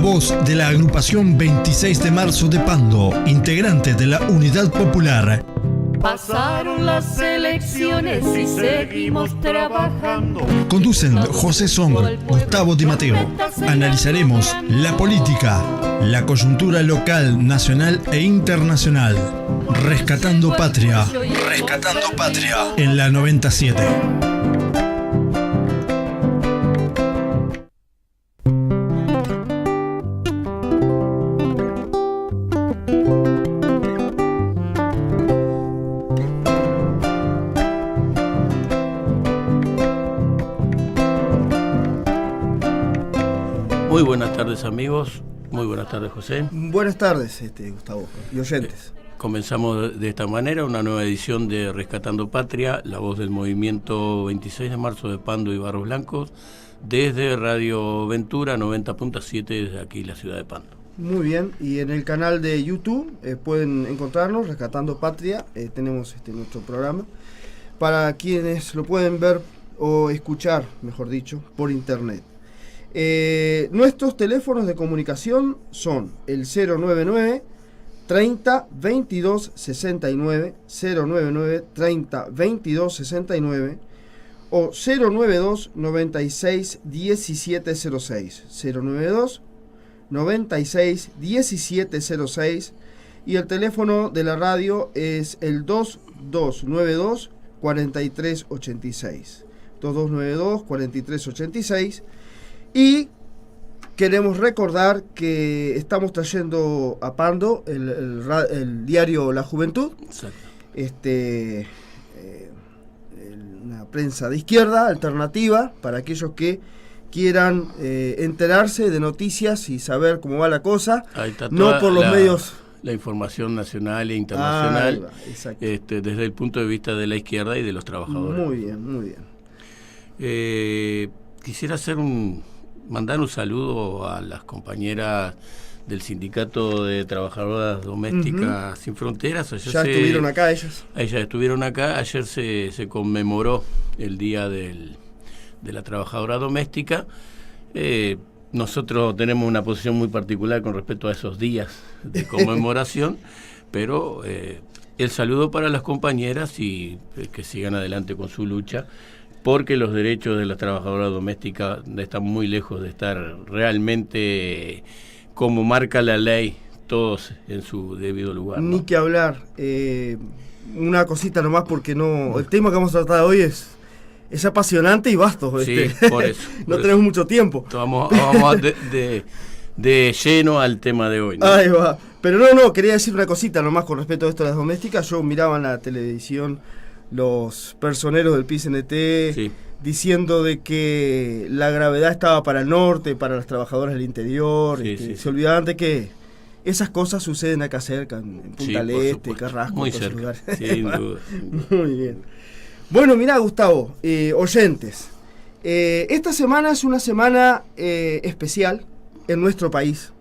voz de la agrupación 26 de marzo de Pando, integrante de la Unidad Popular. Pasaron las elecciones y seguimos trabajando. Conducen José Song, Gustavo Di Matteo. Analizaremos la política, la coyuntura local, nacional e internacional. Rescatando Patria. Rescatando Patria. En la 97. Muy buenas tardes, amigos. Muy buenas tardes, José. Buenas tardes, Gustavo y oyentes. Comenzamos de esta manera una nueva edición de Rescatando Patria, la voz del movimiento 26 de marzo de Pando y Barros Blancos, desde Radio Ventura 90.7 desde aquí, la ciudad de Pando. Muy bien, y en el canal de YouTube pueden encontrarnos, Rescatando Patria, tenemos nuestro programa, para quienes lo pueden ver o escuchar, mejor dicho, por internet. Nuestros teléfonos de comunicación son el 099 30 22 69, 099 30 22 69 o 092 96 1706, 092 96 1706, y el teléfono de la radio es el 2292 4386, 2292 4386. Y queremos recordar que estamos trayendo a Pando el diario La Juventud. Exacto. Una prensa de izquierda alternativa para aquellos que quieran enterarse de noticias y saber cómo va la cosa, no por los medios. La información nacional e internacional, exacto. Desde el punto de vista de la izquierda y de los trabajadores. Muy bien, muy bien. Quisiera mandar un saludo a las compañeras del Sindicato de Trabajadoras Domésticas Sin Fronteras. Ya estuvieron acá ellas. Ellas estuvieron acá. Ayer se conmemoró el Día de la Trabajadora Doméstica. Nosotros tenemos una posición muy particular con respecto a esos días de conmemoración, pero el saludo para las compañeras y que sigan adelante con su lucha, porque los derechos de las trabajadoras domésticas están muy lejos de estar realmente como marca la ley, todos en su debido lugar, ¿no? Ni que hablar. Una cosita nomás, porque el tema que vamos a tratar hoy es apasionante y vasto. Sí, por eso. No tenemos mucho tiempo. Vamos de lleno al tema de hoy, ¿no? Ahí va. Pero quería decir una cosita nomás con respecto a esto de las domésticas. Yo miraba en la televisión los personeros del PCNT, sí, diciendo de que la gravedad estaba para el norte, para las trabajadoras del interior, sí. Se olvidaban de que esas cosas suceden acá cerca, en Punta del Este, Carrasco, muy en todos cerca, lugares. Sin duda. Muy bien. Bueno, mirá, Gustavo, oyentes, esta semana es una semana especial en nuestro país.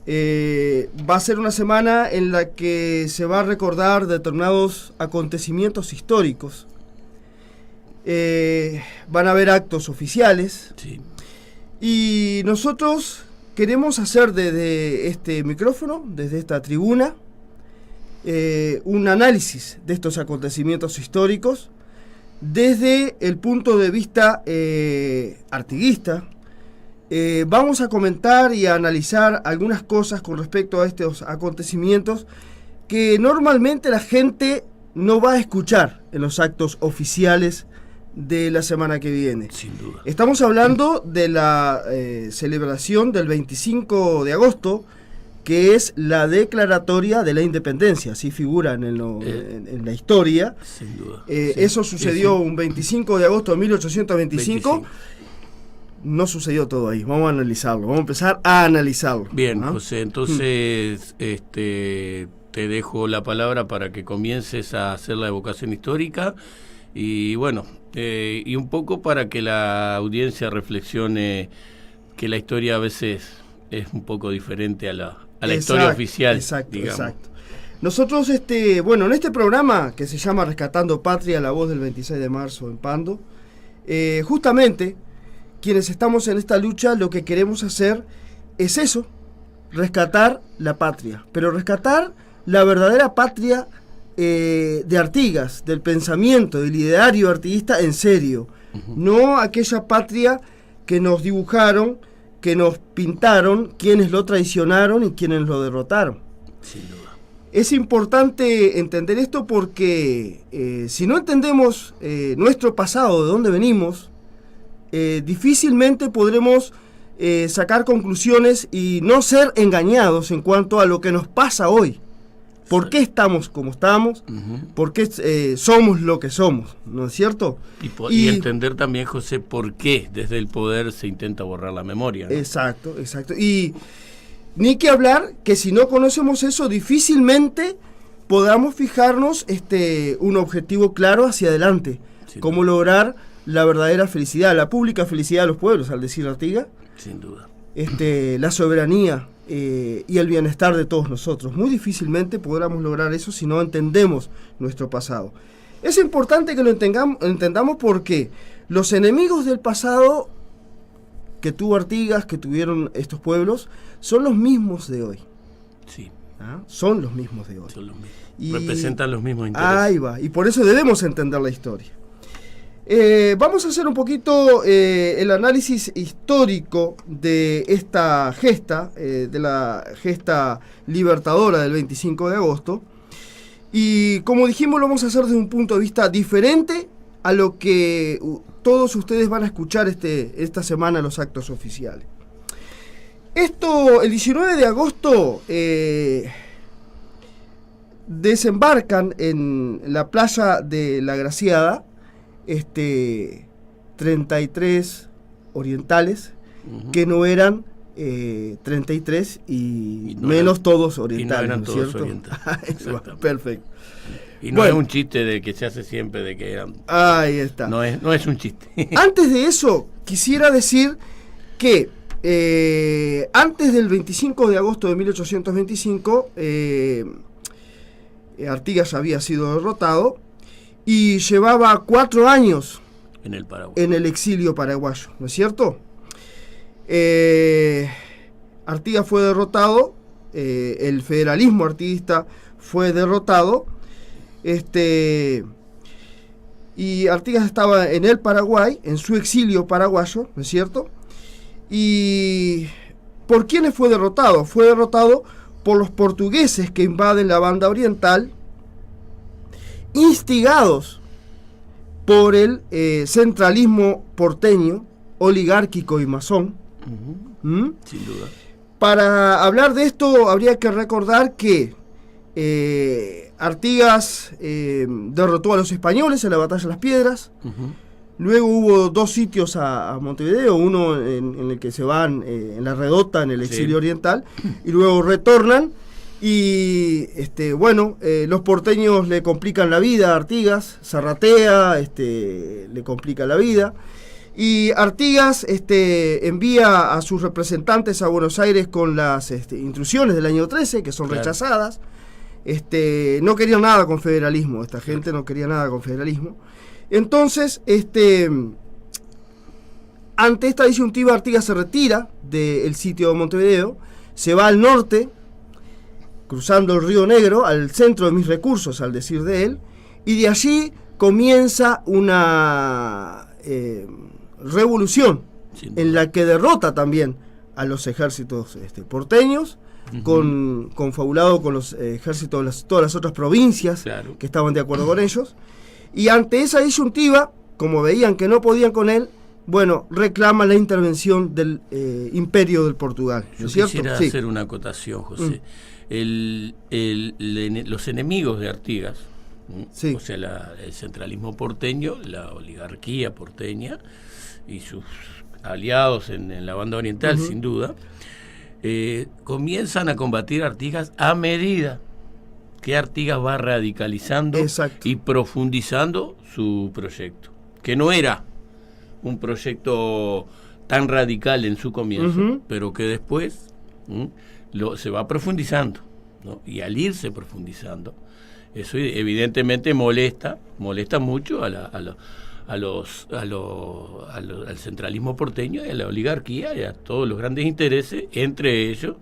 Va a ser una semana en la que se va a recordar determinados acontecimientos históricos. Van a haber actos oficiales. Sí. Y nosotros queremos hacer desde este micrófono, desde esta tribuna, un análisis de estos acontecimientos históricos desde el punto de vista artiguista. Vamos a comentar y a analizar algunas cosas con respecto a estos acontecimientos que normalmente la gente no va a escuchar en los actos oficiales de la semana que viene. Sin duda. Estamos hablando de la celebración del 25 de agosto, que es la declaratoria de la independencia, así figura en la historia. Sin duda. Eso sucedió un 25 de agosto de 1825. No sucedió todo ahí, vamos a analizarlo, vamos a empezar a analizarlo. Bien, ¿no? José, entonces te dejo la palabra para que comiences a hacer la evocación histórica y bueno, y un poco para que la audiencia reflexione que la historia a veces es un poco diferente a la historia oficial. Exacto, digamos. Exacto. Nosotros, en este programa que se llama Rescatando Patria, la voz del 26 de marzo en Pando, justamente quienes estamos en esta lucha, lo que queremos hacer es eso, rescatar la patria, pero rescatar la verdadera patria de Artigas, del pensamiento, del ideario artiguista en serio, no aquella patria que nos dibujaron, que nos pintaron, quienes lo traicionaron y quienes lo derrotaron. Sin duda. Es importante entender esto porque si no entendemos nuestro pasado, de dónde venimos, difícilmente podremos sacar conclusiones y no ser engañados en cuanto a lo que nos pasa hoy. ¿Por qué estamos como estamos? ¿Por qué somos lo que somos? ¿No es cierto? Y entender también, José, por qué desde el poder se intenta borrar la memoria, ¿no? Exacto. Y ni que hablar que si no conocemos eso, difícilmente podamos fijarnos un objetivo claro hacia adelante. Cómo lograr la verdadera felicidad, la pública felicidad de los pueblos, al decir Artigas. Sin duda. La soberanía y el bienestar de todos nosotros. Muy difícilmente podremos lograr eso si no entendemos nuestro pasado. Es importante que lo entendamos porque los enemigos del pasado que tuvo Artigas, que tuvieron estos pueblos, son los mismos de hoy. Sí. Son los mismos de hoy. Son los mismos. Representan los mismos intereses. Ahí va, y por eso debemos entender la historia. Vamos a hacer un poquito el análisis histórico de esta gesta, de la gesta libertadora del 25 de agosto. Y como dijimos, lo vamos a hacer desde un punto de vista diferente a lo que todos ustedes van a escuchar esta semana en los actos oficiales. El 19 de agosto desembarcan en la playa de La Graciada 33 orientales, que no eran 33 y no menos eran, todos orientales, y no eran todos, ¿cierto? Orientales. Perfecto. Y no es un chiste de que se hace siempre de que eran. Ahí está. No es un chiste. Antes de eso, quisiera decir que antes del 25 de agosto de 1825, Artigas había sido derrotado y llevaba 4 años en el Paraguay, en el exilio paraguayo, ¿no es cierto? Artigas fue derrotado, el federalismo artiguista fue derrotado, y Artigas estaba en el Paraguay, en su exilio paraguayo, ¿no es cierto? ¿Y por quiénes fue derrotado? Fue derrotado por los portugueses que invaden la banda oriental, instigados por el centralismo porteño, oligárquico y masón. Sin duda. Para hablar de esto habría que recordar que Artigas derrotó a los españoles en la batalla de las Piedras. Luego hubo 2 sitios a Montevideo, uno en el que se van en la Redota, en el exilio oriental, y luego retornan. Y los porteños le complican la vida a Artigas, Zarratea le complica la vida. Y Artigas envía a sus representantes a Buenos Aires con las intrusiones del año 13, que son rechazadas. No querían nada con federalismo, esta gente no quería nada con federalismo. Entonces, ante esta disyuntiva, Artigas se retira del sitio de Montevideo, se va al norte, cruzando el Río Negro, al centro de mis recursos, al decir de él, y de allí comienza una revolución en la que derrota también a los ejércitos porteños, confabulado con los ejércitos de todas las otras provincias que estaban de acuerdo con ellos. Y ante esa disyuntiva, como veían que no podían con él, reclaman la intervención del imperio del Portugal, ¿no es cierto? Quisiera hacer una acotación, José. Los enemigos de Artigas, o sea, el centralismo porteño, la oligarquía porteña y sus aliados en la banda oriental, sin duda, comienzan a combatir a Artigas a medida que Artigas va radicalizando y profundizando su proyecto, que no era un proyecto tan radical en su comienzo, pero que después se va profundizando, ¿no? Y al irse profundizando, eso evidentemente molesta mucho a al centralismo porteño y a la oligarquía y a todos los grandes intereses, entre ellos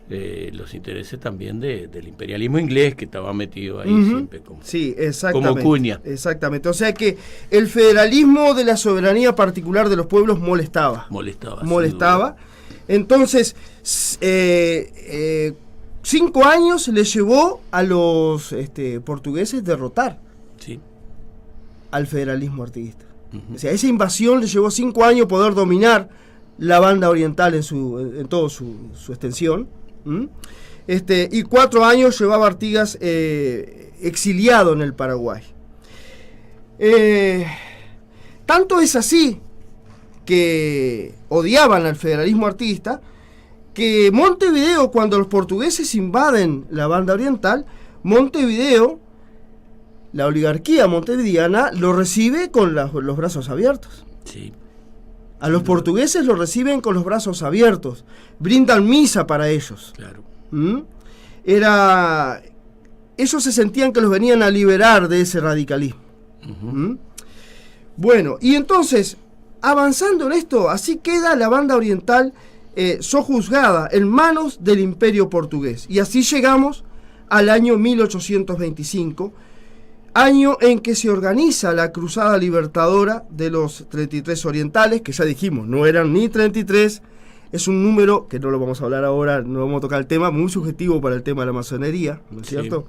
los intereses también del imperialismo inglés, que estaba metido ahí siempre como, sí, exactamente, como cuña. Exactamente, o sea que el federalismo de la soberanía particular de los pueblos molestaba. Entonces, 5 años le llevó a los portugueses derrotar al federalismo artiguista. O sea, esa invasión le llevó 5 años poder dominar la banda oriental en toda su extensión. Y 4 años llevaba Artigas exiliado en el Paraguay. Tanto es así que odiaban al federalismo artiguista, que Montevideo, cuando los portugueses invaden la banda oriental, Montevideo, la oligarquía montevideana, lo recibe con los brazos abiertos. Sí. A los portugueses lo reciben con los brazos abiertos, brindan misa para ellos. Claro. Ellos se sentían que los venían a liberar de ese radicalismo. Bueno, y entonces, avanzando en esto, así queda la banda oriental sojuzgada en manos del imperio portugués. Y así llegamos al año 1825, año en que se organiza la Cruzada Libertadora de los 33 orientales, que ya dijimos, no eran ni 33, es un número, que no lo vamos a hablar ahora, no vamos a tocar el tema, muy subjetivo para el tema de la masonería, ¿no es cierto?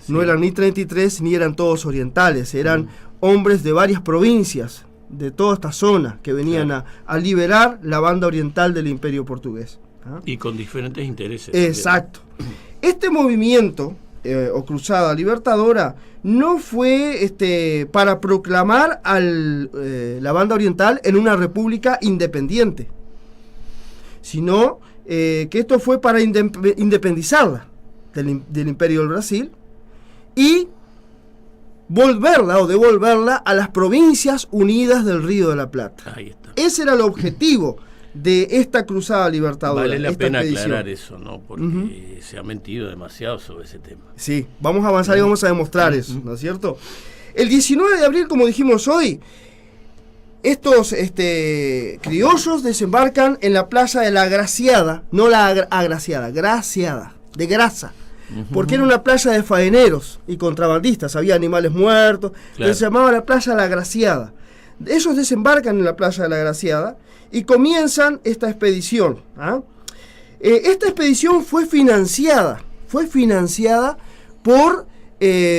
Sí. No eran ni 33, ni eran todos orientales, eran hombres de varias provincias, de toda esta zona, que venían a liberar la banda oriental del imperio portugués. Y con diferentes intereses. Exacto. Este movimiento, o Cruzada Libertadora, no fue para proclamar la banda oriental en una república independiente, sino que esto fue para independizarla del Imperio del Brasil y volverla o devolverla a las Provincias Unidas del Río de la Plata. Ahí está. Ese era el objetivo de esta Cruzada Libertadora. Vale la pena aclarar eso, ¿no? Porque se ha mentido demasiado sobre ese tema. Sí, vamos a avanzar y vamos a demostrar eso, ¿no es cierto? El 19 de abril, como dijimos hoy, estos criollos desembarcan en la plaza de la Graciada, no la agraciada, Graciada, de grasa, porque era una playa de faeneros y contrabandistas, había animales muertos, claro. Se llamaba la playa de la Graciada. Ellos desembarcan en la playa de la Graciada y comienzan esta expedición. Esta expedición fue financiada por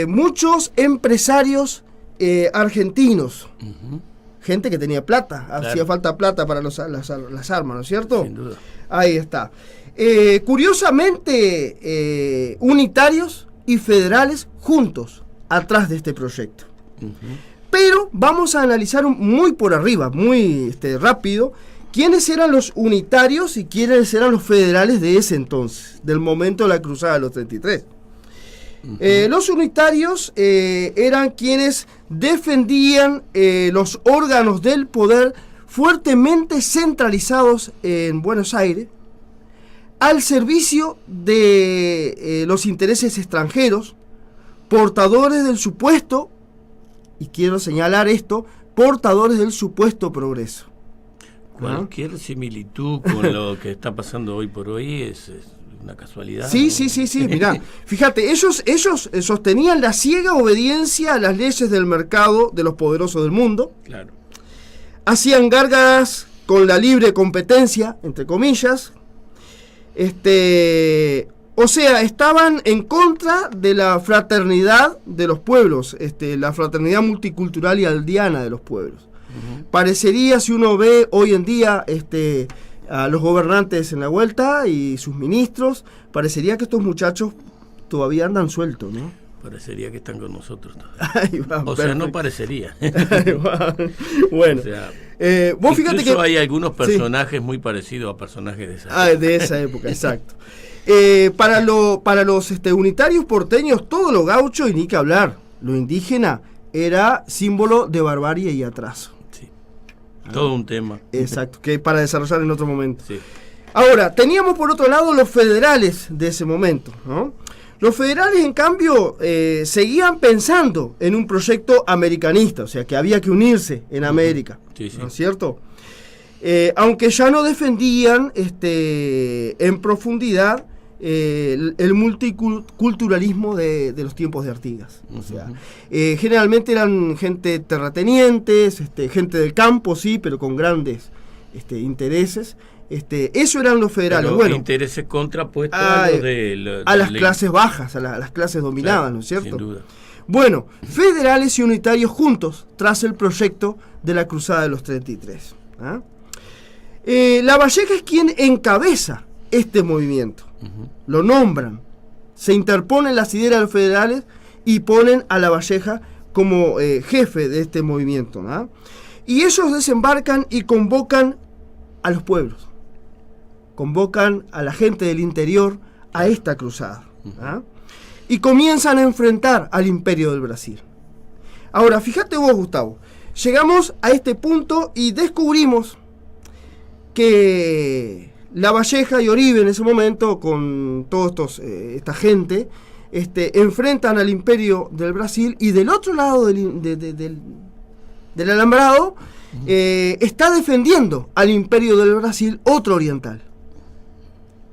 muchos empresarios argentinos, gente que tenía plata, claro. Hacía falta plata para las armas, ¿no es cierto? Sin duda. Ahí está. Curiosamente, unitarios y federales juntos atrás de este proyecto. Pero vamos a analizar muy por arriba, muy rápido, quiénes eran los unitarios y quiénes eran los federales de ese entonces, del momento de la Cruzada de los 33. Los unitarios eran quienes defendían los órganos del poder fuertemente centralizados en Buenos Aires, al servicio de los intereses extranjeros, portadores del supuesto, y quiero señalar esto, portadores del supuesto progreso. Cualquier similitud con lo que está pasando hoy por hoy es una casualidad. Sí, mirá, fíjate, ellos sostenían la ciega obediencia a las leyes del mercado de los poderosos del mundo. Claro. Hacían gárgaras con la libre competencia, entre comillas. O sea, estaban en contra de la fraternidad de los pueblos, la fraternidad multicultural y aldeana de los pueblos. Parecería, si uno ve hoy en día a los gobernantes en la vuelta y sus ministros, parecería que estos muchachos todavía andan sueltos, ¿no? Parecería que están con nosotros todavía. Ahí va, o perfecto. sea, no parecería. Bueno, o sea, vos fíjate que hay algunos personajes muy parecidos a personajes de esa época. De esa época, exacto. Para los unitarios porteños, todo lo gaucho y ni que hablar, lo indígena era símbolo de barbarie y atraso. Sí. Todo un tema. Exacto, que para desarrollar en otro momento. Sí. Ahora, teníamos por otro lado los federales de ese momento, ¿no? Los federales, en cambio, seguían pensando en un proyecto americanista, o sea, que había que unirse en América, Sí, sí. ¿no es cierto? Aunque ya no defendían en profundidad el multiculturalismo de los tiempos de Artigas. O sea, generalmente eran gente terratenientes, gente del campo, sí, pero con grandes intereses. Eso eran los federales. Pero bueno, intereses contrapuestos a los de las clases bajas, a las clases dominadas, claro, ¿no es cierto? sin duda. Bueno, federales y unitarios juntos tras el proyecto de la Cruzada de los 33. ¿Ah? Lavalleja es quien encabeza este movimiento. Lo nombran, se interponen las ideas de los federales y ponen a Lavalleja como jefe de este movimiento, ¿no? Y ellos desembarcan y convocan a los pueblos, convocan a la gente del interior a esta cruzada, ¿no? Y comienzan a enfrentar al Imperio del Brasil. Ahora, fíjate vos, Gustavo, llegamos a este punto y descubrimos que Lavalleja y Oribe en ese momento, con todos esta gente, enfrentan al Imperio del Brasil, y del otro lado del alambrado está defendiendo al Imperio del Brasil otro oriental,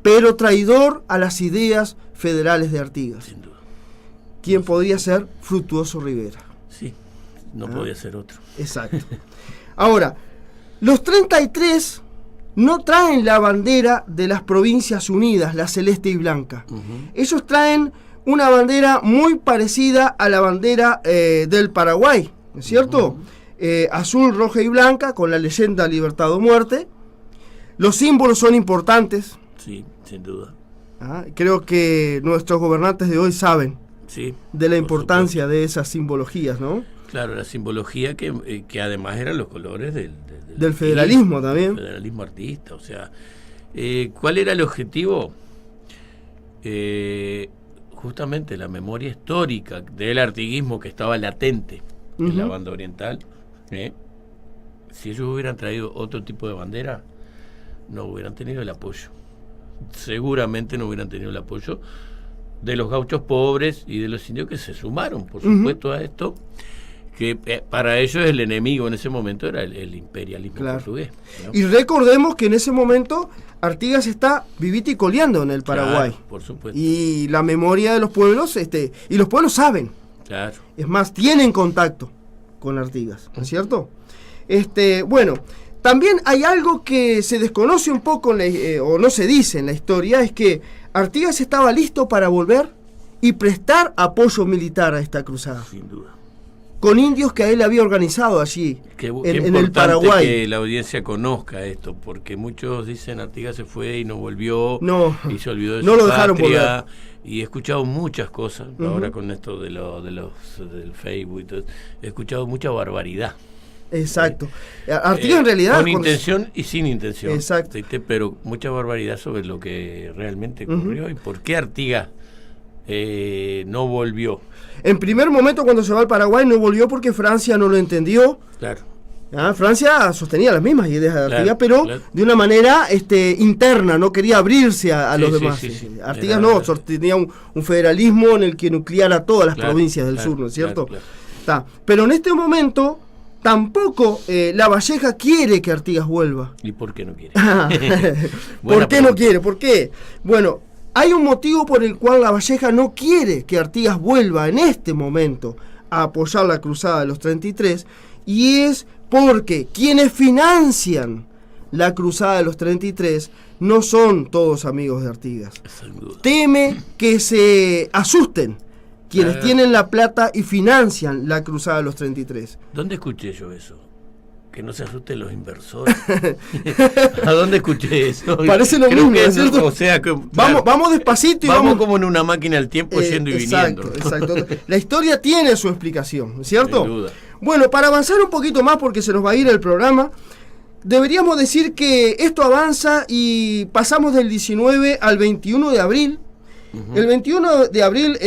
pero traidor a las ideas federales de Artigas. Sin duda. ¿Quién podría ser? Fructuoso Rivera. Sí, no podía ser otro. Exacto. Ahora, los 33 no traen la bandera de las Provincias Unidas, la celeste y blanca. Ellos traen una bandera muy parecida a la bandera del Paraguay, ¿no es cierto? Azul, roja y blanca, con la leyenda Libertad o Muerte. Los símbolos son importantes. Sí, sin duda. Creo que nuestros gobernantes de hoy saben de la importancia de esas simbologías, ¿no? Claro, la simbología que además eran los colores del federalismo también. Federalismo artista, o sea, ¿cuál era el objetivo? Justamente la memoria histórica del artiguismo que estaba latente en la banda oriental. Si ellos hubieran traído otro tipo de bandera, no hubieran tenido el apoyo. Seguramente no hubieran tenido el apoyo de los gauchos pobres y de los indios que se sumaron, por supuesto, a esto, que para ellos el enemigo en ese momento era el imperialismo portugués, ¿no? Y recordemos que en ese momento Artigas está vivito y coleando en el Paraguay. Claro, por supuesto. Y la memoria de los pueblos, y los pueblos saben. Claro. Es más, tienen contacto con Artigas, ¿no es cierto? Bueno, también hay algo que se desconoce un poco o no se dice en la historia, es que Artigas estaba listo para volver y prestar apoyo militar a esta cruzada. Sin duda. Con indios que él había organizado allí, en el Paraguay. Que la audiencia conozca esto, porque muchos dicen Artigas se fue y no volvió, y se olvidó de su lo dejaron volver. Y he escuchado muchas cosas, ahora con esto del Facebook y todo, he escuchado mucha barbaridad. Exacto. Artigas en realidad... Con intención y sin intención. Exacto. Pero mucha barbaridad sobre lo que realmente ocurrió y por qué Artigas no volvió. En primer momento, cuando se va al Paraguay, no volvió porque Francia no lo entendió. Claro. Francia sostenía las mismas ideas de Artigas, pero de una manera interna, no quería abrirse a los demás. Artigas sostenía un federalismo en el que nucleara a todas las provincias del sur, ¿no es cierto? Pero en este momento tampoco Lavalleja quiere que Artigas vuelva. ¿Y por qué no quiere? ¿Por qué no quiere? ¿Por qué? Bueno, hay un motivo por el cual Lavalleja no quiere que Artigas vuelva en este momento a apoyar la cruzada de los 33, y es porque quienes financian la cruzada de los 33 no son todos amigos de Artigas. Teme que se asusten quienes tienen la plata y financian la cruzada de los 33. ¿Dónde escuché yo eso? Que no se asusten los inversores. ¿A dónde escuché eso? Parece lo mismo, ¿no es cierto? O sea, que, vamos despacito y vamos como en una máquina del tiempo yendo y viniendo. Exacto. La historia tiene su explicación, ¿cierto? Sin duda. Bueno, para avanzar un poquito más, porque se nos va a ir el programa, deberíamos decir que esto avanza y pasamos del 19 al 21 de abril. El 21 de abril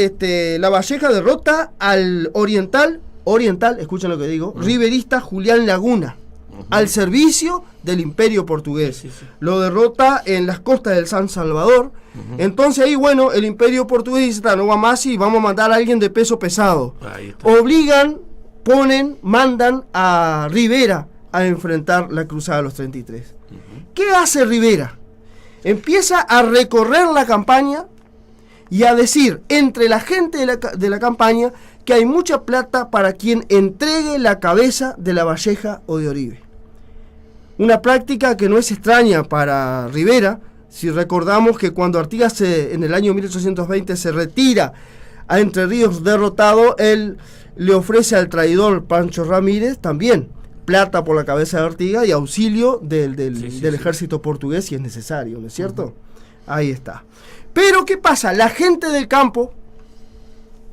Lavalleja derrota al oriental, escuchen lo que digo, riverista Julián Laguna, al servicio del Imperio portugués. Sí, sí. Lo derrota en las costas del San Salvador. Entonces ahí, bueno, el Imperio portugués dice, no va más y vamos a mandar a alguien de peso pesado. Ahí está. Obligan, mandan a Rivera a enfrentar la Cruzada de los 33. ¿Qué hace Rivera? Empieza a recorrer la campaña y a decir entre la gente de la campaña que hay mucha plata para quien entregue la cabeza de Lavalleja o de Oribe. Una práctica que no es extraña para Rivera, si recordamos que cuando Artigas en el año 1820 se retira a Entre Ríos derrotado, él le ofrece al traidor Pancho Ramírez también plata por la cabeza de Artigas y auxilio del ejército portugués si es necesario, ¿no es cierto? Ahí está. Pero ¿qué pasa? La gente del campo,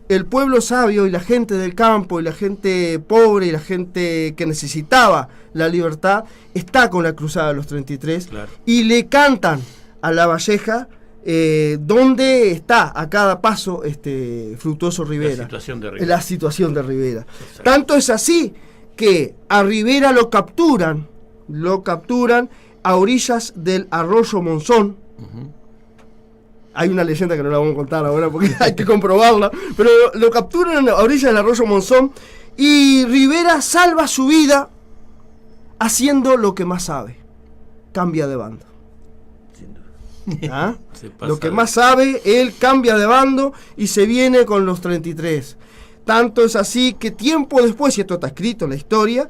el pueblo sabio y la gente del campo y la gente pobre y la gente que necesitaba la libertad está con la Cruzada de los 33, claro, y le cantan a Lavalleja donde está a cada paso Fructuoso Rivera. La situación de Rivera. Exacto. Tanto es así que a Rivera lo capturan a orillas del arroyo Monzón. Hay una leyenda que no la vamos a contar ahora porque hay que comprobarla, pero lo capturan a orillas del arroyo Monzón y Rivera salva su vida haciendo lo que más sabe: cambia de bando. ¿Ah? Lo que más sabe, él cambia de bando y se viene con los 33. Tanto es así que tiempo después, y esto está escrito en la historia,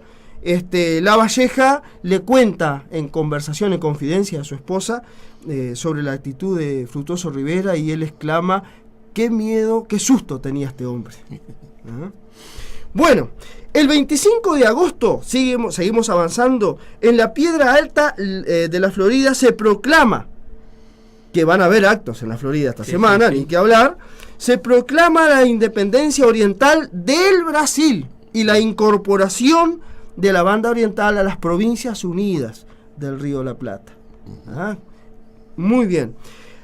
Lavalleja le cuenta en conversación, en confidencia a su esposa sobre la actitud de Fructuoso Rivera, y él exclama: qué miedo, qué susto tenía este hombre. ¿Ah? Bueno, el 25 de agosto, seguimos avanzando, en la Piedra Alta de la Florida se proclama, que van a haber actos en la Florida esta semana, ni que hablar, se proclama la independencia oriental del Brasil y la incorporación de la Banda Oriental a las Provincias Unidas del Río de la Plata. ¿Ah? Muy bien.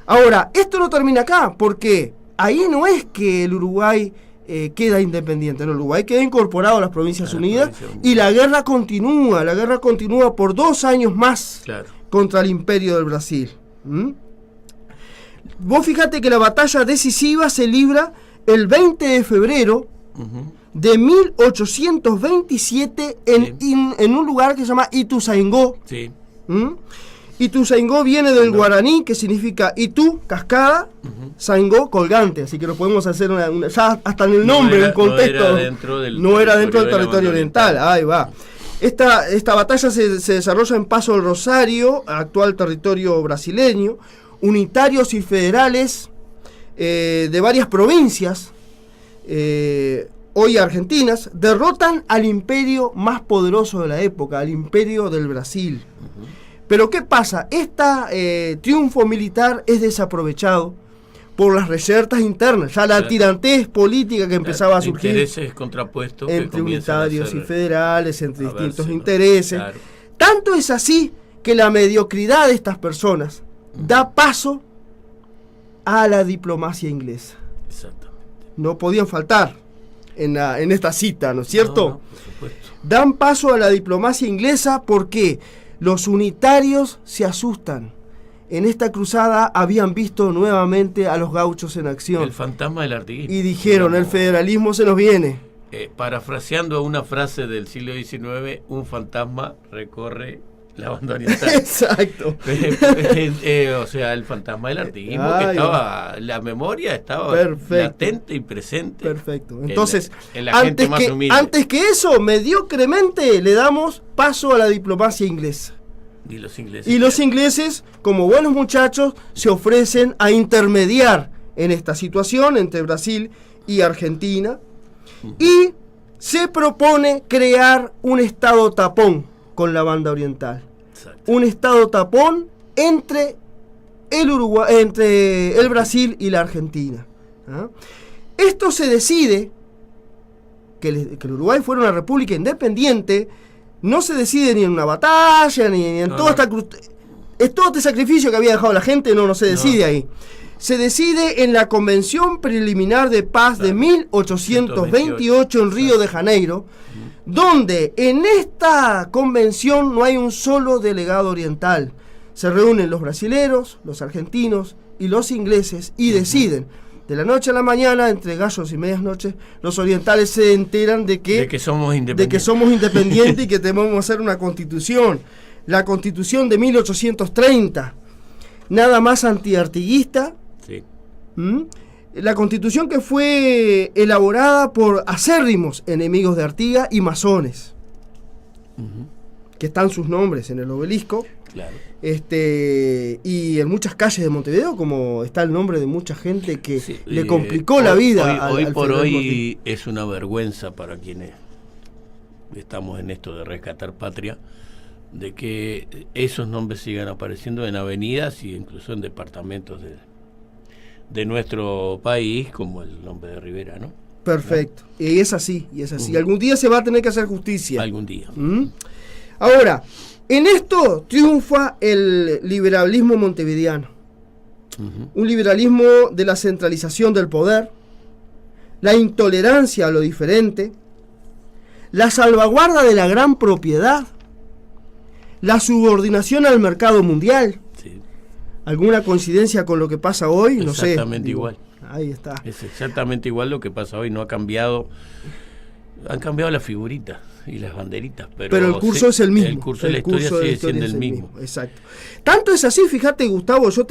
Ahora, esto no termina acá, porque ahí no es que el Uruguay queda independiente, no, el Uruguay queda incorporado a las Provincias Unidas y la guerra continúa por 2 años más, claro, contra el Imperio del Brasil. Vos fíjate que la batalla decisiva se libra el 20 de febrero de 1827 en un lugar que se llama Ituzaingó. Sí. Ituzaingó viene del guaraní, que significa Itu, cascada, Zaingó, colgante, así que lo podemos hacer ya hasta en el nombre, en contexto. No era dentro del territorio oriental. Ahí va. Esta batalla se desarrolla en Paso del Rosario, actual territorio brasileño. Unitarios y federales de varias provincias, hoy argentinas, derrotan al imperio más poderoso de la época, al Imperio del Brasil. Pero ¿qué pasa? Este triunfo militar es desaprovechado por las reyertas internas, ya la tirantez política que empezaba a surgir. Intereses contrapuestos entre unitarios y federales, entre distintos intereses. Claro. Tanto es así que la mediocridad de estas personas da paso a la diplomacia inglesa. Exactamente. No podían faltar en esta cita, ¿no es cierto? No, por supuesto. Dan paso a la diplomacia inglesa porque los unitarios se asustan. En esta cruzada habían visto nuevamente a los gauchos en acción. El fantasma del artiguismo. Y dijeron, el federalismo se nos viene. Parafraseando una frase del siglo XIX, un fantasma recorre la Banda Oriental. Exacto. O sea, el fantasma del artiguismo, que estaba, la memoria estaba latente y presente. Perfecto. Entonces, en la gente más humilde. Antes que eso, mediocremente le damos paso a la diplomacia inglesa. Y los ingleses, como buenos muchachos, se ofrecen a intermediar en esta situación entre Brasil y Argentina, y se propone crear un estado tapón con la Banda Oriental. Exacto. Un estado tapón entre el Uruguay, entre el Brasil y la Argentina. ¿Ah? Esto se decide, que el Uruguay fuera una república independiente, no se decide ni en una batalla, ni en todo este sacrificio que había dejado la gente, no se decide ahí. se decide en la Convención Preliminar de Paz de 1828 en Río de Janeiro, donde en esta convención no hay un solo delegado oriental. Se reúnen los brasileros, los argentinos y los ingleses y deciden, de la noche a la mañana, entre gallos y medias noches, los orientales se enteran de que somos independientes y que tenemos que hacer una constitución. La Constitución de 1830, nada más antiartiguista. Sí. La Constitución que fue elaborada por acérrimos enemigos de Artigas y masones, que están sus nombres en el obelisco. Claro. Y en muchas calles de Montevideo, como está el nombre de mucha gente que le complicó la vida. Hoy por hoy es una vergüenza para quienes estamos en esto de rescatar patria, de que esos nombres sigan apareciendo en avenidas e incluso en departamentos de nuestro país, como el nombre de Rivera, ¿no? Perfecto, ¿no? Y es así. Algún día se va a tener que hacer justicia. Algún día. Ahora, en esto triunfa el liberalismo montevideano. Un liberalismo de la centralización del poder, la intolerancia a lo diferente, la salvaguarda de la gran propiedad, la subordinación al mercado mundial. Sí. ¿Alguna coincidencia con lo que pasa hoy? No sé. Exactamente igual. Ahí está. Es exactamente igual lo que pasa hoy. No ha cambiado. Han cambiado las figuritas y las banderitas, pero el curso es el mismo. El curso de la historia sigue siendo el mismo. Exacto. Tanto es así, fíjate, Gustavo, yo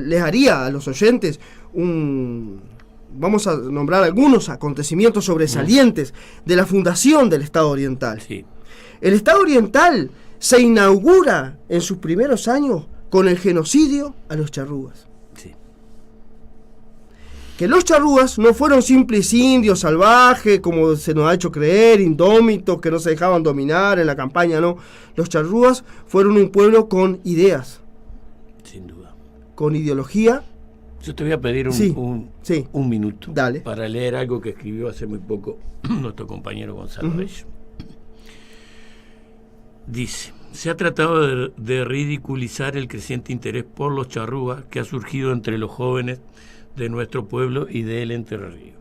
les haría a los oyentes vamos a nombrar algunos acontecimientos sobresalientes de la fundación del Estado Oriental. Sí. El Estado Oriental se inaugura en sus primeros años con el genocidio a los charrúas. Sí. Que los charrúas no fueron simples indios salvajes, como se nos ha hecho creer, indómitos, que no se dejaban dominar en la campaña, no. Los charrúas fueron un pueblo con ideas. Sin duda. Con ideología. Yo te voy a pedir un minuto. Dale. Para leer algo que escribió hace muy poco nuestro compañero Gonzalo Bello. Dice: se ha tratado de ridiculizar el creciente interés por los charrúas que ha surgido entre los jóvenes de nuestro pueblo y del Entre Ríos.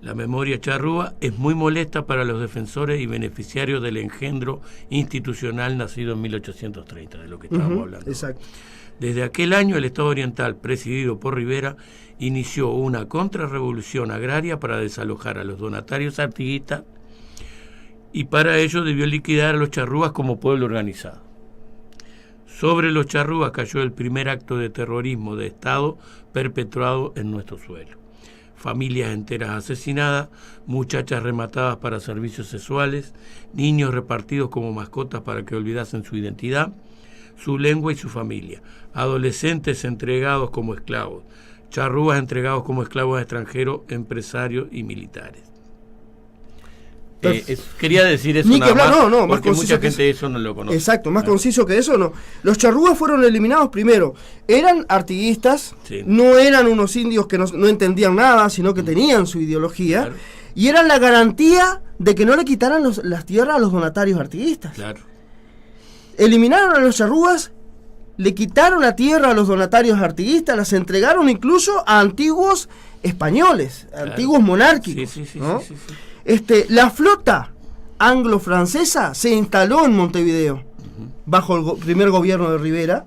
La memoria charrúa es muy molesta para los defensores y beneficiarios del engendro institucional nacido en 1830, de lo que estábamos hablando. Exacto. Desde aquel año el Estado Oriental, presidido por Rivera, inició una contrarrevolución agraria para desalojar a los donatarios artiguistas, y para ello debió liquidar a los charrúas como pueblo organizado. Sobre los charrúas cayó el primer acto de terrorismo de Estado perpetrado en nuestro suelo. Familias enteras asesinadas, muchachas rematadas para servicios sexuales, niños repartidos como mascotas para que olvidasen su identidad, su lengua y su familia, adolescentes entregados como esclavos, charrúas entregados como esclavos a extranjeros, empresarios y militares. Quería decir eso nada más, porque mucha gente eso no lo conoce. Exacto, más conciso que eso no. Los charrúas fueron eliminados primero. Eran artiguistas, no eran unos indios que no entendían nada, sino que tenían su ideología, claro. Y eran la garantía de que no le quitaran las tierras a los donatarios artiguistas. Claro. Eliminaron a los charrúas, le quitaron la tierra a los donatarios artiguistas, las entregaron incluso a antiguos españoles, claro. Antiguos monárquicos. Sí, ¿no? Sí. La flota anglo-francesa se instaló en Montevideo bajo el primer gobierno de Rivera,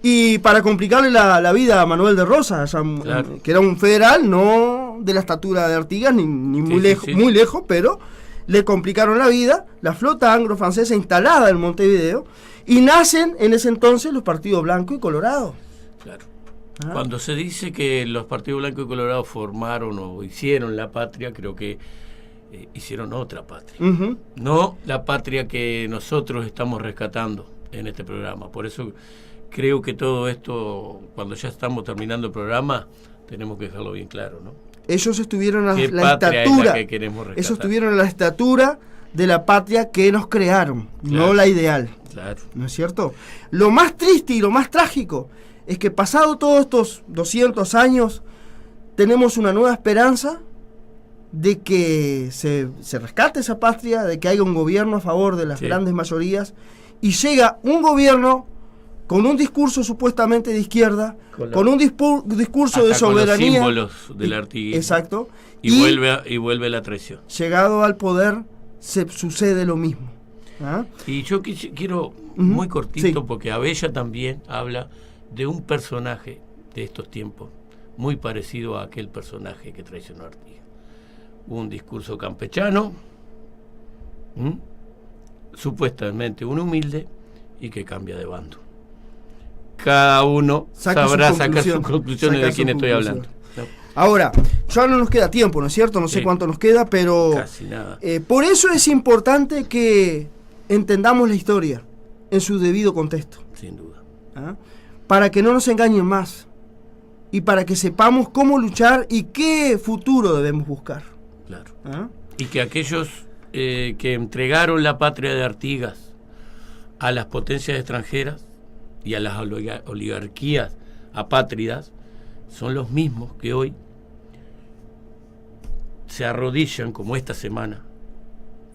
y para complicarle la vida a Manuel de Rosas, claro. Que era un federal, no de la estatura de Artigas, ni muy lejos, pero le complicaron la vida. La flota anglo-francesa instalada en Montevideo, y nacen en ese entonces los partidos Blanco y Colorado. Claro. Cuando se dice que los partidos Blanco y Colorado formaron o hicieron la patria, creo que hicieron otra patria. No la patria que nosotros estamos rescatando en este programa. Por eso creo que todo esto, cuando ya estamos terminando el programa, tenemos que dejarlo bien claro, ¿no? Ellos estuvieron a la estatura. Ellos estuvieron a la estatura de la patria que nos crearon, claro. No la ideal. Claro. ¿No es cierto? Lo más triste y lo más trágico es que pasado todos estos 200 años tenemos una nueva esperanza de que se rescate esa patria, de que haya un gobierno a favor de las grandes mayorías, y llega un gobierno con un discurso supuestamente de izquierda, con un discurso de soberanía. Con los símbolos del artiguismo. Exacto. Y vuelve la traición. Llegado al poder, sucede lo mismo. ¿Ah? Y yo quiero, muy cortito, porque Abella también habla de un personaje de estos tiempos, muy parecido a aquel personaje que traicionó a Artigas. Un discurso campechano, supuestamente un humilde, y que cambia de bando. Cada uno sabrá sacar sus conclusiones de quién estoy hablando. ¿No? Ahora, ya no nos queda tiempo, ¿no es cierto? No sé cuánto nos queda, pero casi nada. Por eso es importante que entendamos la historia en su debido contexto. Sin duda. ¿Ah? Para que no nos engañen más y para que sepamos cómo luchar y qué futuro debemos buscar. Claro. ¿Ah? Y que aquellos que entregaron la patria de Artigas a las potencias extranjeras y a las oligarquías apátridas son los mismos que hoy se arrodillan, como esta semana,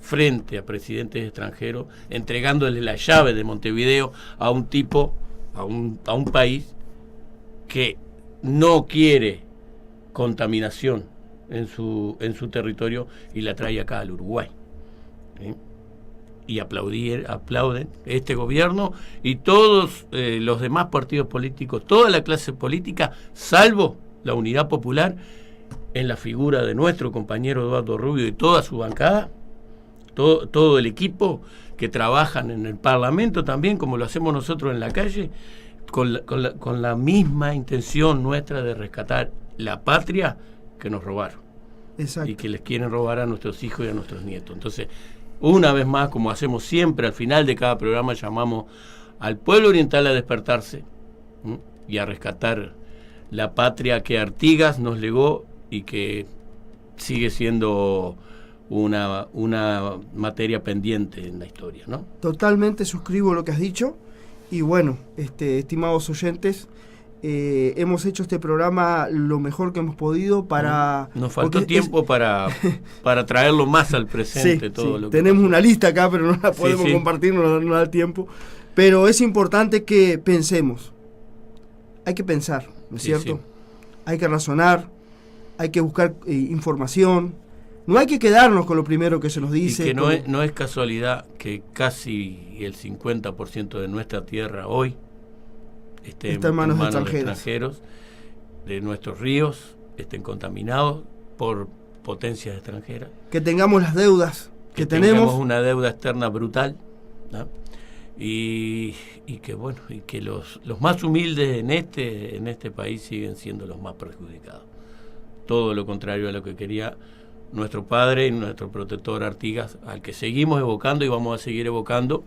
frente a presidentes extranjeros, entregándole la llave de Montevideo a un tipo, a un país que no quiere contaminación en su territorio y la trae acá al Uruguay. ¿Sí? Y aplauden este gobierno y todos los demás partidos políticos, toda la clase política, salvo la Unidad Popular, en la figura de nuestro compañero Eduardo Rubio y toda su bancada, todo el equipo que trabajan en el Parlamento también, como lo hacemos nosotros en la calle, con la misma intención nuestra de rescatar la patria que nos robaron. Exacto. Y que les quieren robar a nuestros hijos y a nuestros nietos. Entonces, una vez más, como hacemos siempre, al final de cada programa llamamos al pueblo oriental a despertarse y a rescatar la patria que Artigas nos legó y que sigue siendo una materia pendiente en la historia, ¿no? Totalmente suscribo lo que has dicho y bueno, estimados oyentes, hemos hecho este programa lo mejor que hemos podido para... Nos faltó tiempo para traerlo más al presente. Sí, todo sí. Lo que tenemos pasó. una lista acá, pero no la podemos compartir, no da tiempo. Pero es importante que pensemos. Hay que pensar, ¿no es cierto? Sí. Hay que razonar, hay que buscar información. No hay que quedarnos con lo primero que se nos dice. Y que no es casualidad que casi el 50% de nuestra tierra hoy esté está en manos de extranjeros, de nuestros ríos estén contaminados por potencias extranjeras. Que tengamos las deudas que tenemos. Tengamos una deuda externa brutal, ¿no? Y que bueno, y que los más humildes en este país siguen siendo los más perjudicados. Todo lo contrario a lo que quería nuestro padre y nuestro protector Artigas, al que seguimos evocando y vamos a seguir evocando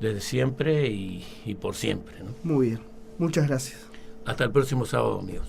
desde siempre y por siempre, ¿no? Muy bien, muchas gracias. Hasta el próximo sábado, amigos.